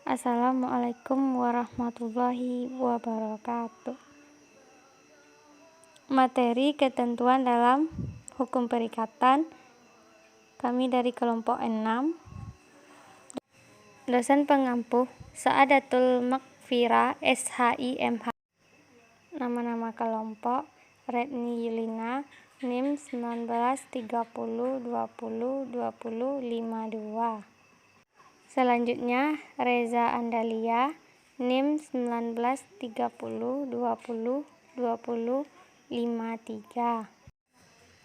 Assalamualaikum warahmatullahi wabarakatuh. Materi ketentuan dalam hukum perikatan. Kami dari kelompok 6. Dosen pengampu Saadatul Makfirah SHIMH. Nama-nama kelompok: Retni Yulina, NIM 1930202052. Selanjutnya Reza Andalia, NIM 1930202053.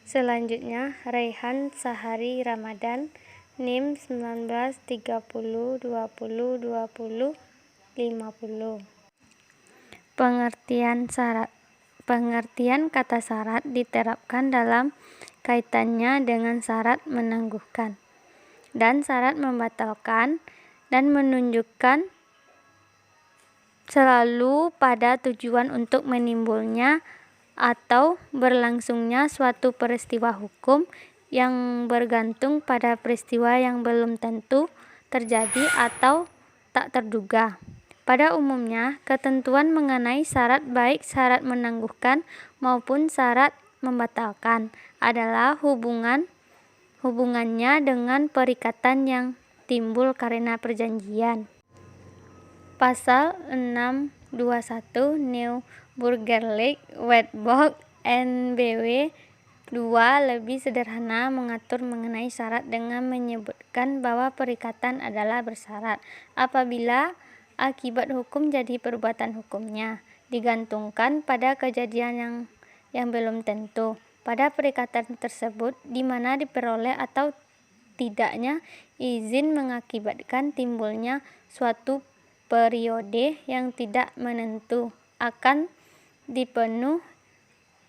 Selanjutnya Raihan Sahari Ramadan, NIM 1930202050. Pengertian syarat. Pengertian kata syarat diterapkan dalam kaitannya dengan syarat menangguhkan dan syarat membatalkan, dan menunjukkan selalu pada tujuan untuk menimbulnya atau berlangsungnya suatu peristiwa hukum yang bergantung pada peristiwa yang belum tentu terjadi atau tak terduga. Pada umumnya, ketentuan mengenai syarat baik syarat menangguhkan maupun syarat membatalkan adalah hubungannya dengan perikatan yang timbul karena perjanjian. Pasal 621 New Burgerlijk Wetboek NBW 2 lebih sederhana mengatur mengenai syarat dengan menyebutkan bahwa perikatan adalah bersyarat apabila akibat hukum jadi perbuatan hukumnya digantungkan pada kejadian yang belum tentu pada perikatan tersebut, di mana diperoleh atau tidaknya izin mengakibatkan timbulnya suatu periode yang tidak menentu akan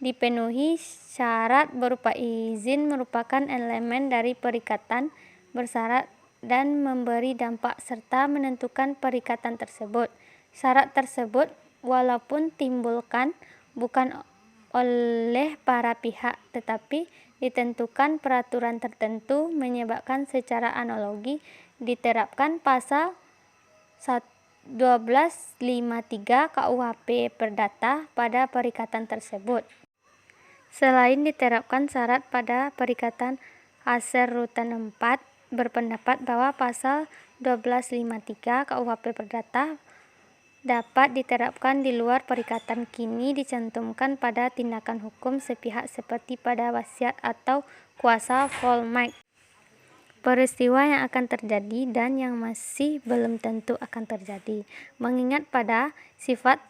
dipenuhi syarat berupa izin merupakan elemen dari perikatan bersyarat dan memberi dampak serta menentukan perikatan tersebut. Syarat tersebut walaupun timbulkan bukan oleh para pihak tetapi ditentukan peraturan tertentu menyebabkan secara analogi diterapkan pasal 1253 KUHP Perdata pada perikatan tersebut. Selain diterapkan syarat pada perikatan, Haser Rutan 4 berpendapat bahwa pasal 1253 KUHP Perdata dapat diterapkan di luar perikatan. Kini dicantumkan pada tindakan hukum sepihak seperti pada wasiat atau kuasa volmaik. Peristiwa yang akan terjadi dan yang masih belum tentu akan terjadi. Mengingat pada sifat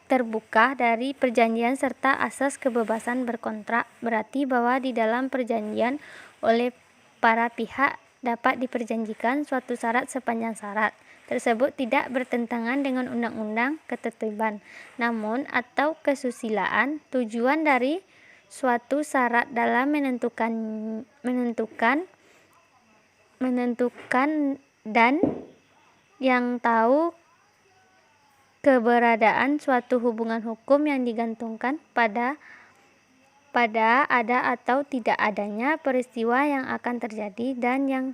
terbuka dari perjanjian serta asas kebebasan berkontrak, berarti bahwa di dalam perjanjian oleh para pihak dapat diperjanjikan suatu syarat sepanjang syarat tersebut tidak bertentangan dengan undang-undang ketertiban, namun atau kesusilaan. Tujuan dari suatu syarat dalam menentukan dan yang tahu keberadaan suatu hubungan hukum yang digantungkan pada ada atau tidak adanya peristiwa yang akan terjadi dan yang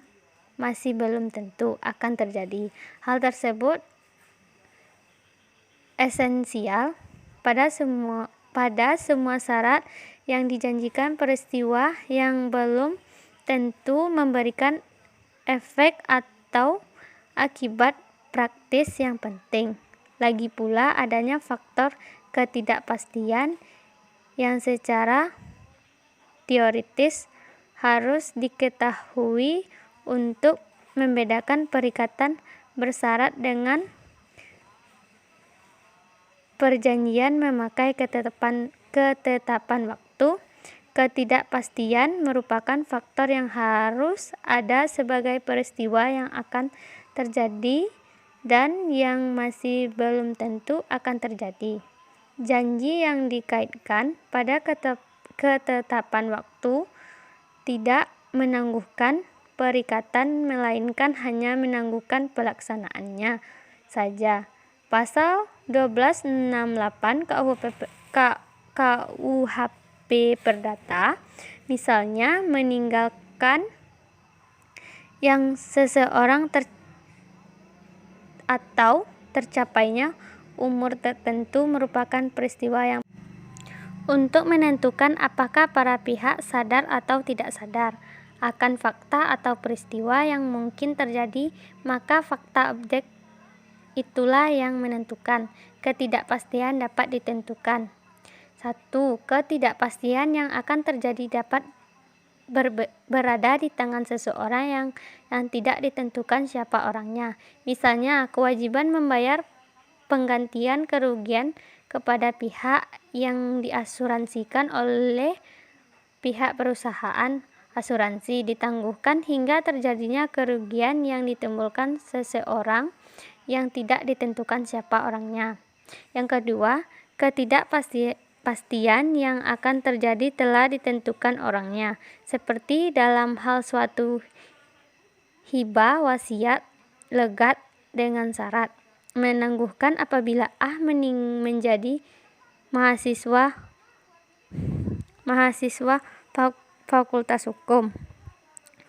masih belum tentu akan terjadi. Hal tersebut esensial pada semua syarat yang dijanjikan peristiwa yang belum tentu memberikan efek atau akibat praktis yang penting. Lagi pula adanya faktor ketidakpastian yang secara teoritis harus diketahui untuk membedakan perikatan bersyarat dengan perjanjian memakai ketetapan waktu. Ketidakpastian merupakan faktor yang harus ada sebagai peristiwa yang akan terjadi dan yang masih belum tentu akan terjadi. Janji yang dikaitkan pada ketetapan waktu tidak menangguhkan perikatan melainkan hanya menangguhkan pelaksanaannya saja. Pasal 1268 KUHP Perdata misalnya meninggalkan yang seseorang atau tercapainya umur tertentu merupakan peristiwa yang untuk menentukan apakah para pihak sadar atau tidak sadar akan fakta atau peristiwa yang mungkin terjadi, maka fakta objek itulah yang menentukan. Ketidakpastian dapat ditentukan. 1. Ketidakpastian yang akan terjadi dapat berada di tangan seseorang yang tidak ditentukan siapa orangnya. Misalnya, kewajiban membayar penggantian kerugian kepada pihak yang diasuransikan oleh pihak perusahaan asuransi ditangguhkan hingga terjadinya kerugian yang ditimbulkan seseorang yang tidak ditentukan siapa orangnya. Yang kedua, ketidakpastian yang akan terjadi telah ditentukan orangnya, seperti dalam hal suatu hibah, wasiat, legat dengan syarat menangguhkan apabila A menjadi mahasiswa Fakultas Hukum.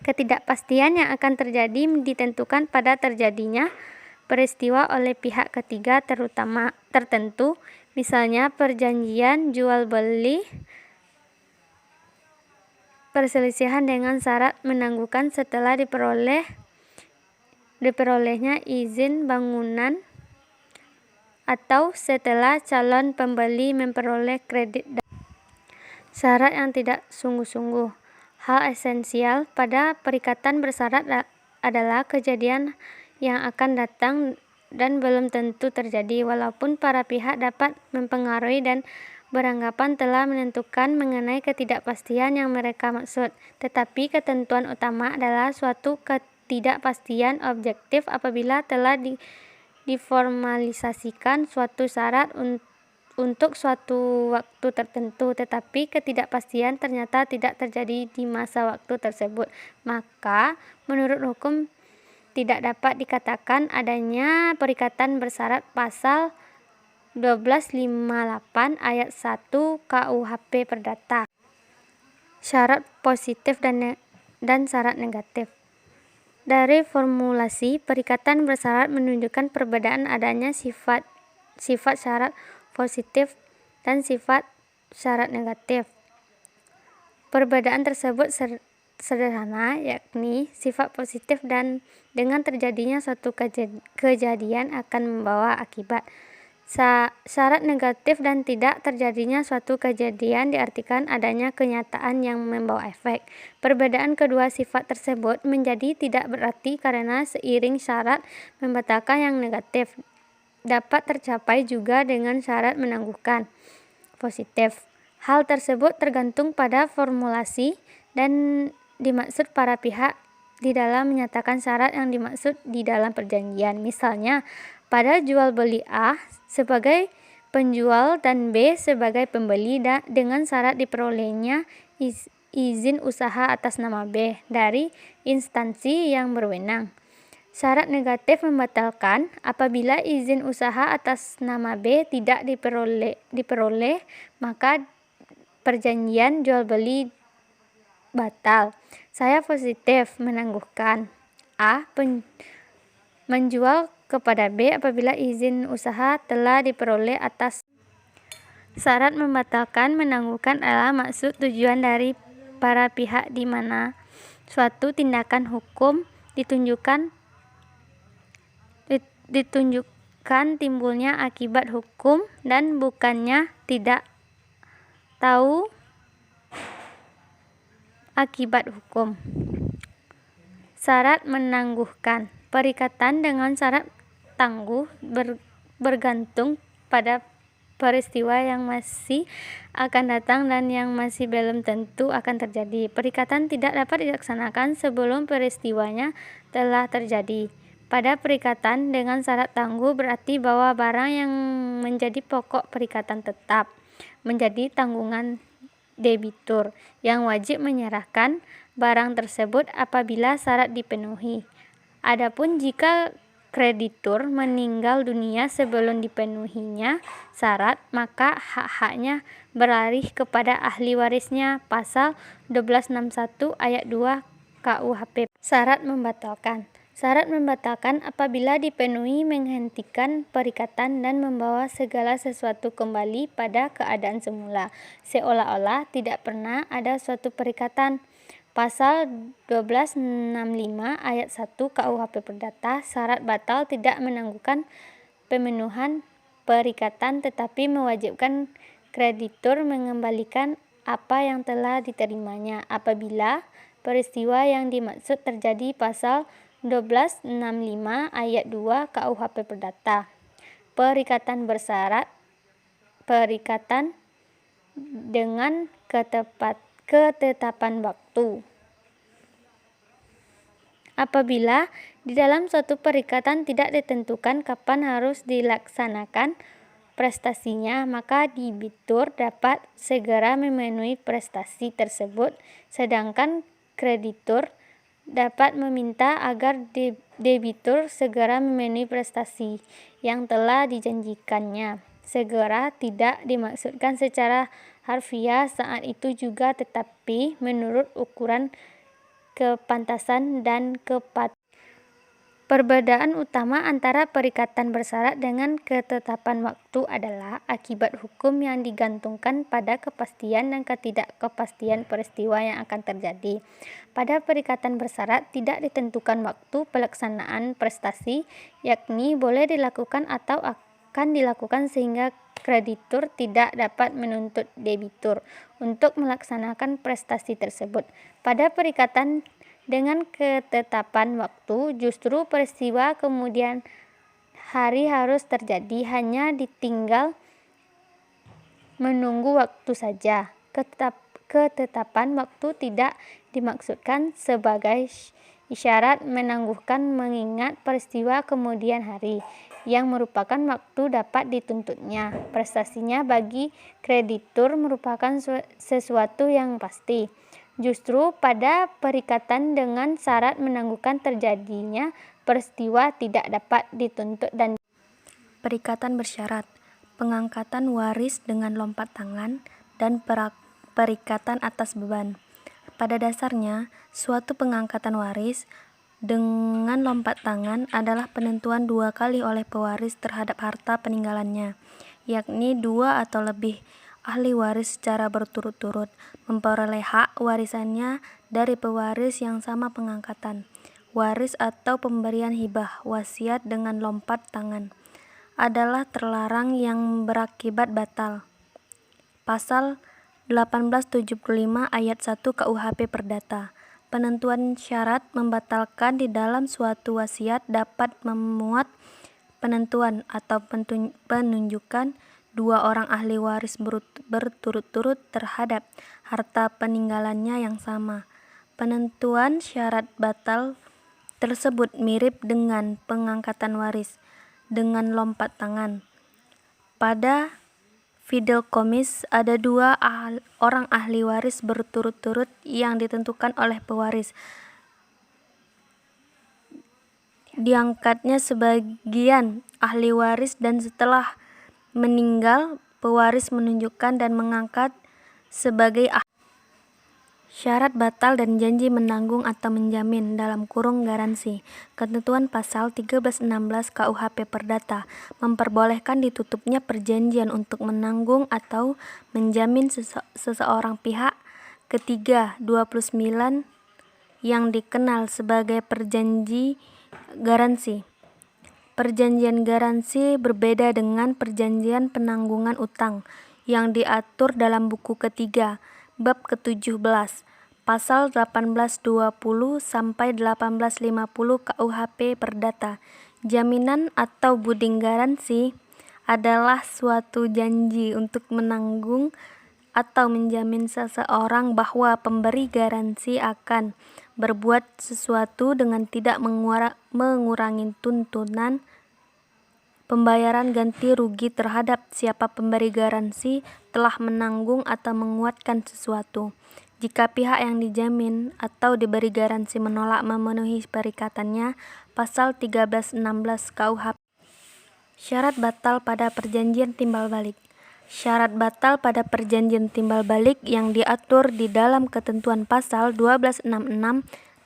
Ketidakpastian yang akan terjadi ditentukan pada terjadinya peristiwa oleh pihak ketiga tertentu, misalnya perjanjian jual beli, perselisihan dengan syarat menangguhkan setelah diperolehnya izin bangunan, atau setelah calon pembeli memperoleh kredit. Syarat yang tidak sungguh-sungguh. Hal esensial pada perikatan bersyarat adalah kejadian yang akan datang dan belum tentu terjadi, walaupun para pihak dapat mempengaruhi dan beranggapan telah menentukan mengenai ketidakpastian yang mereka maksud. Tetapi ketentuan utama adalah suatu ketidakpastian objektif apabila telah diformalisasikan suatu syarat untuk suatu waktu tertentu, tetapi ketidakpastian ternyata tidak terjadi di masa waktu tersebut, maka menurut hukum tidak dapat dikatakan adanya perikatan bersyarat pasal 1258 ayat 1 KUHP Perdata. Syarat positif dan syarat negatif. Dari formulasi, perikatan bersyarat menunjukkan perbedaan adanya sifat syarat positif dan sifat syarat negatif. Perbedaan tersebut sederhana, yakni sifat positif dan dengan terjadinya suatu kejadian akan membawa akibat. Syarat negatif dan tidak terjadinya suatu kejadian diartikan adanya kenyataan yang membawa efek. Perbedaan kedua sifat tersebut menjadi tidak berarti karena seiring syarat membatalkan yang negatif dapat tercapai juga dengan syarat menangguhkan positif. Hal tersebut tergantung pada formulasi dan dimaksud para pihak di dalam menyatakan syarat yang dimaksud di dalam perjanjian. Misalnya, pada jual beli A sebagai penjual dan B sebagai pembeli dengan syarat diperolehnya izin usaha atas nama B dari instansi yang berwenang. Syarat negatif membatalkan apabila izin usaha atas nama B tidak diperoleh, maka perjanjian jual beli batal. Saya positif menangguhkan A menjual kepada B apabila izin usaha telah diperoleh atas. Syarat membatalkan menangguhkan adalah maksud tujuan dari para pihak di mana suatu tindakan hukum ditunjukkan timbulnya akibat hukum dan bukannya tidak tahu akibat hukum. Syarat menangguhkan. Perikatan dengan syarat tangguh bergantung pada peristiwa yang masih akan datang dan yang masih belum tentu akan terjadi. Perikatan tidak dapat dilaksanakan sebelum peristiwanya telah terjadi. Pada perikatan dengan syarat tangguh berarti bahwa barang yang menjadi pokok perikatan tetap menjadi tanggungan debitur yang wajib menyerahkan barang tersebut apabila syarat dipenuhi. Adapun jika kreditur meninggal dunia sebelum dipenuhinya syarat, maka hak-haknya beralih kepada ahli warisnya. Pasal 1261 ayat 2 KUHP. Syarat membatalkan. Syarat membatalkan apabila dipenuhi menghentikan perikatan dan membawa segala sesuatu kembali pada keadaan semula, seolah-olah tidak pernah ada suatu perikatan. Pasal 1265 ayat 1 KUHP Perdata, syarat batal tidak menangguhkan pemenuhan perikatan tetapi mewajibkan kreditur mengembalikan apa yang telah diterimanya apabila peristiwa yang dimaksud terjadi pasal 1265 ayat 2 KUHP Perdata. Perikatan bersyarat perikatan dengan ketetapan waktu. Apabila di dalam suatu perikatan tidak ditentukan kapan harus dilaksanakan prestasinya, maka debitur dapat segera memenuhi prestasi tersebut, sedangkan kreditur dapat meminta agar debitur segera memenuhi prestasi yang telah dijanjikannya. Segera tidak dimaksudkan secara harfiah saat itu juga, tetapi menurut ukuran kepantasan dan kepatuhan. Perbedaan utama antara perikatan bersyarat dengan ketetapan waktu adalah akibat hukum yang digantungkan pada kepastian dan ketidakkepastian peristiwa yang akan terjadi. Pada perikatan bersyarat tidak ditentukan waktu pelaksanaan prestasi, yakni boleh dilakukan atau akan dilakukan sehingga kreditur tidak dapat menuntut debitur untuk melaksanakan prestasi tersebut. Pada perikatan dengan ketetapan waktu, justru peristiwa kemudian hari harus terjadi, hanya ditinggal menunggu waktu saja. Ketetapan waktu tidak dimaksudkan sebagai isyarat menangguhkan mengingat peristiwa kemudian hari, yang merupakan waktu dapat dituntutnya. Prestasinya bagi kreditur merupakan sesuatu yang pasti. Justru pada perikatan dengan syarat menangguhkan terjadinya peristiwa tidak dapat dituntut dan perikatan bersyarat, pengangkatan waris dengan lompat tangan, dan perikatan atas beban. Pada dasarnya, suatu pengangkatan waris dengan lompat tangan adalah penentuan 2 kali oleh pewaris terhadap harta peninggalannya, yakni 2 atau lebih ahli waris secara berturut-turut memperoleh hak warisannya dari pewaris yang sama pengangkatan. Waris atau pemberian hibah wasiat dengan lompat tangan adalah terlarang yang berakibat batal. Pasal 1875 ayat 1 KUHP Perdata. Penentuan syarat membatalkan di dalam suatu wasiat dapat memuat penentuan atau penunjukan 2 orang ahli waris berturut-turut terhadap harta peninggalannya yang sama. Penentuan syarat batal tersebut mirip dengan pengangkatan waris dengan lompat tangan. Pada fidelkomis ada 2 orang ahli waris berturut-turut yang ditentukan oleh pewaris. Diangkatnya sebagian ahli waris dan setelah meninggal, pewaris menunjukkan dan mengangkat sebagai ahli. Syarat batal dan janji menanggung atau menjamin (garansi). Ketentuan pasal 1316 KUHP Perdata memperbolehkan ditutupnya perjanjian untuk menanggung atau menjamin seseorang pihak ketiga 29 yang dikenal sebagai perjanji garansi. Perjanjian garansi berbeda dengan perjanjian penanggungan utang yang diatur dalam buku ketiga, bab ke-17, pasal 1820 sampai 1850 KUHP Perdata. Jaminan atau buding garansi adalah suatu janji untuk menanggung atau menjamin seseorang bahwa pemberi garansi akan berbuat sesuatu dengan tidak mengurangi tuntutan pembayaran ganti rugi terhadap siapa pemberi garansi telah menanggung atau menguatkan sesuatu. Jika pihak yang dijamin atau diberi garansi menolak memenuhi perikatannya, pasal 1316 KUHP. Syarat batal pada perjanjian timbal balik. Syarat batal pada perjanjian timbal balik yang diatur di dalam ketentuan pasal 1266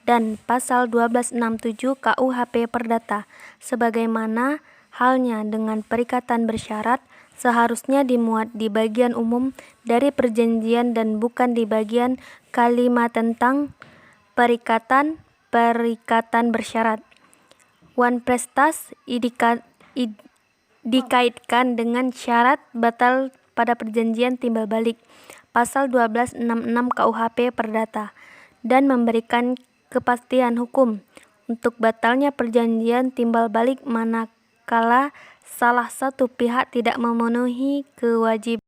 dan pasal 1267 KUHP Perdata. Sebagaimana halnya dengan perikatan bersyarat, seharusnya dimuat di bagian umum dari perjanjian dan bukan di bagian kalimat tentang perikatan bersyarat. Wan Prestas dikaitkan dengan syarat batal pada perjanjian timbal balik pasal 1266 KUHP Perdata dan memberikan kepastian hukum untuk batalnya perjanjian timbal balik manakala salah satu pihak tidak memenuhi kewajiban